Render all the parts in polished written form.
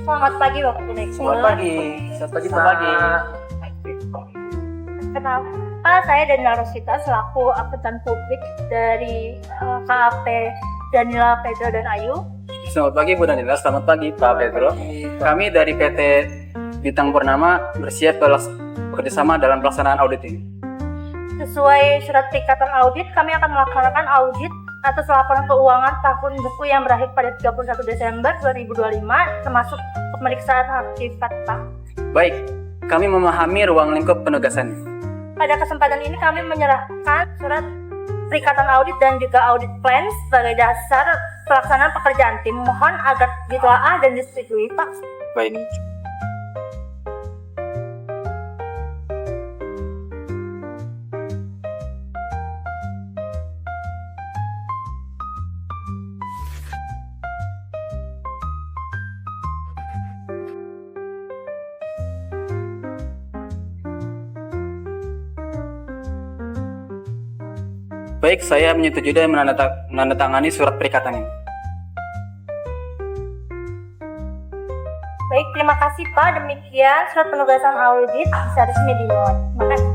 Selamat pagi Bapak Direktur. Selamat pagi. Selamat pagi, Selamat pagi. Kenapa saya Danila Rosita selaku akuntan publik dari KAP Danila, Pedro, dan Ayu. Selamat pagi Bu Danila, selamat pagi Pak Pedro. Kami dari PT Bintang Purnama bersiap bekerjasama dalam pelaksanaan audit ini. Sesuai surat perikatan audit, kami akan melaksanakan audit atas laporan keuangan tahun buku yang berakhir pada 31 Desember 2025, termasuk pemeriksaan aktif fakta. Baik, kami memahami ruang lingkup penugasan. Pada kesempatan ini kami menyerahkan surat perikatan audit dan juga audit plan sebagai dasar pelaksanaan pekerjaan tim. Mohon agar ditelaah dan disetujui, Pak. Baik. Baik, saya menyetujui dan menandatangani surat perikatan ini. Baik, terima kasih Pak. Demikian surat penugasan audit bisa resmi dimuat. Terima kasih.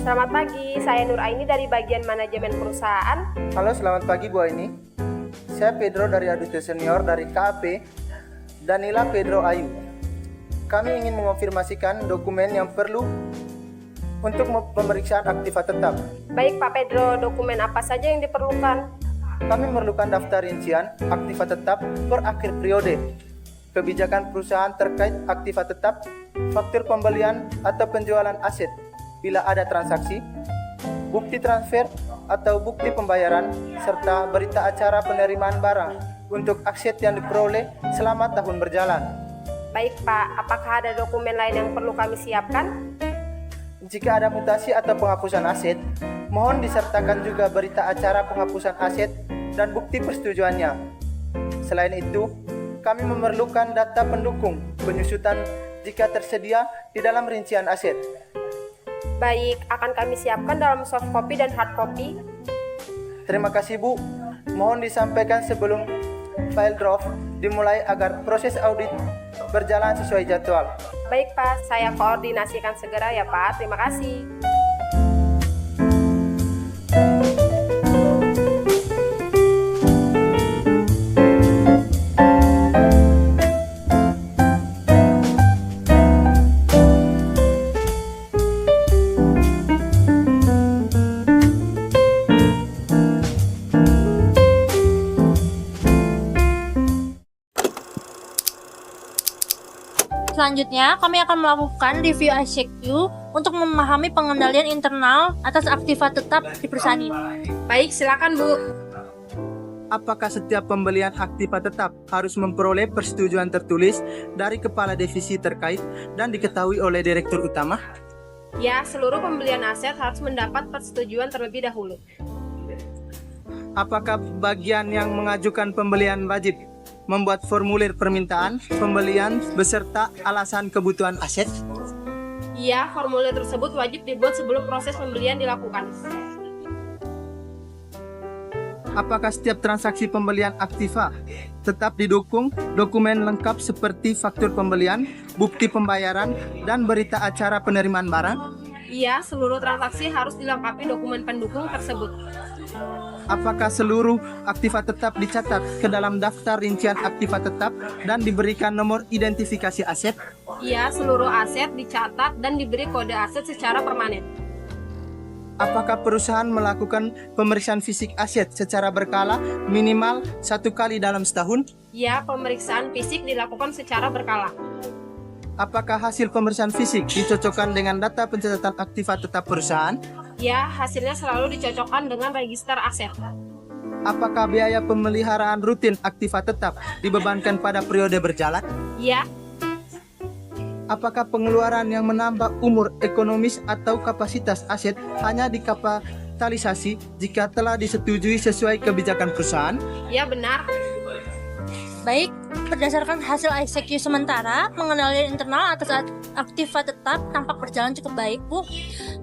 Selamat pagi, saya Nur Aini dari bagian manajemen perusahaan. Halo, selamat pagi Bu Aini. Saya Pedro dari Auditor Senior dari KAP Danila, Pedro, Ayu. Kami ingin mengonfirmasikan dokumen yang perlu untuk pemeriksaan aktiva tetap. Baik Pak Pedro, dokumen apa saja yang diperlukan? Kami memerlukan daftar rincian aktiva tetap per akhir periode, kebijakan perusahaan terkait aktiva tetap, faktur pembelian atau penjualan aset bila ada transaksi, bukti transfer atau bukti pembayaran, serta berita acara penerimaan barang untuk aset yang diperoleh selama tahun berjalan. Baik Pak, apakah ada dokumen lain yang perlu kami siapkan? Jika ada mutasi atau penghapusan aset, mohon disertakan juga berita acara penghapusan aset dan bukti persetujuannya. Selain itu, kami memerlukan data pendukung penyusutan jika tersedia di dalam rincian aset. Baik, akan kami siapkan dalam soft copy dan hard copy. Terima kasih Bu. Mohon disampaikan sebelum file draft dimulai agar proses audit berjalan sesuai jadwal. Baik Pak, saya koordinasikan segera ya Pak. Terima kasih. Selanjutnya, kami akan melakukan review ICQ untuk memahami pengendalian internal atas aktiva tetap di perusahaan ini. Baik, silakan Bu. Apakah setiap pembelian aktiva tetap harus memperoleh persetujuan tertulis dari kepala divisi terkait dan diketahui oleh direktur utama? Ya, seluruh pembelian aset harus mendapat persetujuan terlebih dahulu. Apakah bagian yang mengajukan pembelian wajib membuat formulir permintaan pembelian beserta alasan kebutuhan aset? Ya, formulir tersebut wajib dibuat sebelum proses pembelian dilakukan. Apakah setiap transaksi pembelian aktiva tetap didukung dokumen lengkap seperti faktur pembelian, bukti pembayaran, dan berita acara penerimaan barang? Iya, seluruh transaksi harus dilengkapi dokumen pendukung tersebut. Apakah seluruh aktiva tetap dicatat ke dalam daftar rincian aktiva tetap dan diberikan nomor identifikasi aset? Iya, seluruh aset dicatat dan diberi kode aset secara permanen. Apakah perusahaan melakukan pemeriksaan fisik aset secara berkala minimal 1 kali dalam setahun? Iya, pemeriksaan fisik dilakukan secara berkala. Apakah hasil pemeriksaan fisik dicocokkan dengan data pencatatan aktiva tetap perusahaan? Ya, hasilnya selalu dicocokkan dengan register aset. Apakah biaya pemeliharaan rutin aktiva tetap dibebankan pada periode berjalan? Ya, Apakah pengeluaran yang menambah umur ekonomis atau kapasitas aset hanya kapitalisasi jika telah disetujui sesuai kebijakan perusahaan. Ya, benar. Baik, berdasarkan hasil ICQ sementara, pengendalian internal atas aktiva tetap tampak berjalan cukup baik, Bu.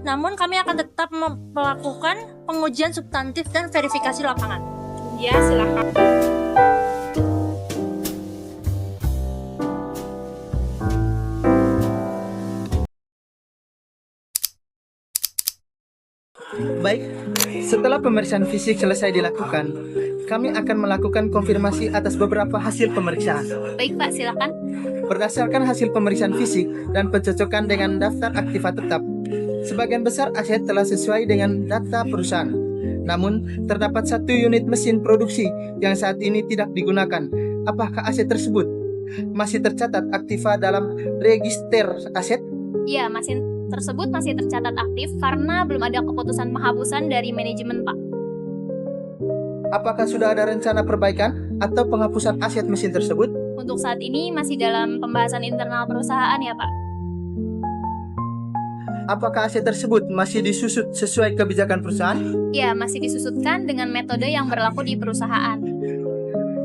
Namun kami akan tetap melakukan pengujian substantif dan verifikasi lapangan. Ya, silakan. Baik, setelah pemeriksaan fisik selesai dilakukan, kami akan melakukan konfirmasi atas beberapa hasil pemeriksaan. Baik Pak, silakan. Berdasarkan hasil pemeriksaan fisik dan pencocokan dengan daftar aktiva tetap, sebagian besar aset telah sesuai dengan data perusahaan. Namun, terdapat satu unit mesin produksi yang saat ini tidak digunakan. Apakah aset tersebut masih tercatat aktiva dalam register aset? Iya, mesin tersebut masih tercatat aktif karena belum ada keputusan penghapusan dari manajemen, Pak. Apakah sudah ada rencana perbaikan atau penghapusan aset mesin tersebut? Untuk saat ini masih dalam pembahasan internal perusahaan ya, Pak. Apakah aset tersebut masih disusut sesuai kebijakan perusahaan? Ya, masih disusutkan dengan metode yang berlaku di perusahaan.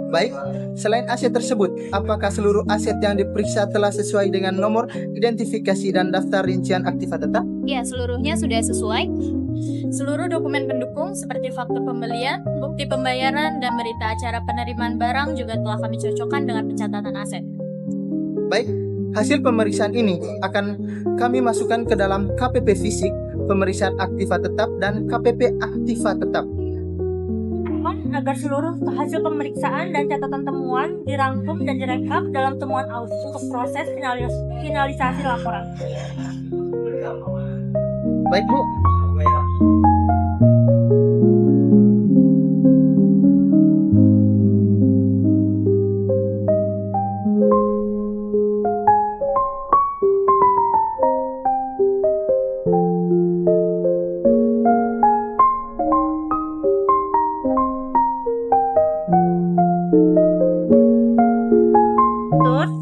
Baik, selain aset tersebut, apakah seluruh aset yang diperiksa telah sesuai dengan nomor identifikasi dan daftar rincian aktiva tetap? Ya, seluruhnya sudah sesuai. Seluruh dokumen pendukung seperti faktur pembelian, bukti pembayaran, dan berita acara penerimaan barang juga telah kami cocokkan dengan pencatatan aset. Baik, hasil pemeriksaan ini akan kami masukkan ke dalam KPP fisik, pemeriksaan aktiva tetap, dan KPP aktiva tetap. Agar seluruh hasil pemeriksaan dan catatan temuan dirangkum dan direkap dalam temuan audit untuk proses finalisasi laporan. Baik, Bu.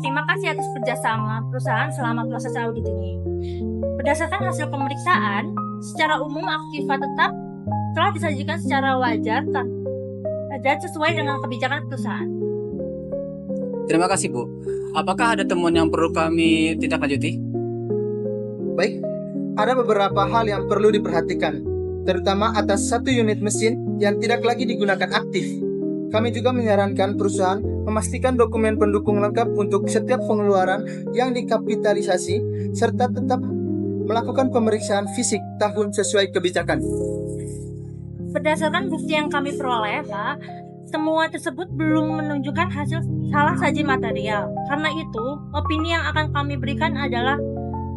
Terima kasih atas kerjasama perusahaan selama proses audit ini. Berdasarkan hasil pemeriksaan, secara umum aktiva tetap telah disajikan secara wajar dan sesuai dengan kebijakan perusahaan. Terima kasih, Bu. Apakah ada temuan yang perlu kami tindak lanjuti? Baik, ada beberapa hal yang perlu diperhatikan, terutama atas satu unit mesin yang tidak lagi digunakan aktif. Kami juga menyarankan perusahaan memastikan dokumen pendukung lengkap untuk setiap pengeluaran yang dikapitalisasi, serta tetap melakukan pemeriksaan fisik tahun sesuai kebijakan. Berdasarkan bukti yang kami peroleh, Pak, semua tersebut belum menunjukkan hasil salah saji material. Karena itu, opini yang akan kami berikan adalah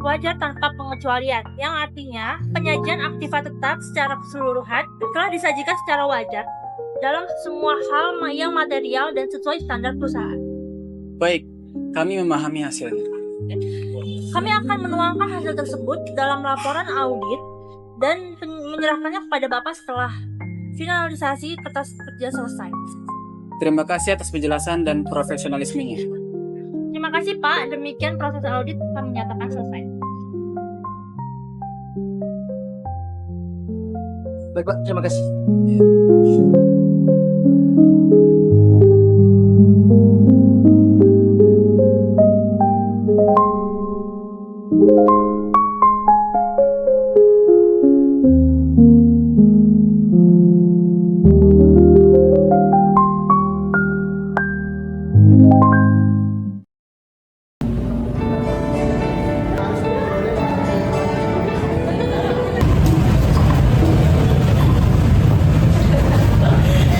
wajar tanpa pengecualian, yang artinya penyajian aktiva tetap secara keseluruhan telah disajikan secara wajar dalam semua hal yang material dan sesuai standar perusahaan. Baik, kami memahami hasilnya. Kami akan menuangkan hasil tersebut dalam laporan audit dan menyerahkannya kepada Bapak setelah finalisasi kertas kerja selesai. Terima kasih atas penjelasan dan profesionalismenya. Terima kasih, Pak. Demikian proses audit kami nyatakan selesai. Baik, Pak. Terima kasih.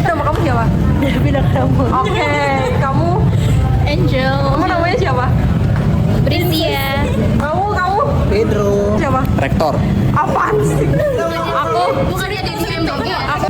Nama kamu siapa? Bina kamu. Oke, kamu Angel. kamu namanya siapa? Prisia. Kamu Pedro. siapa? Rektor. Apaan sih? Aku bukannya di MBG. Aku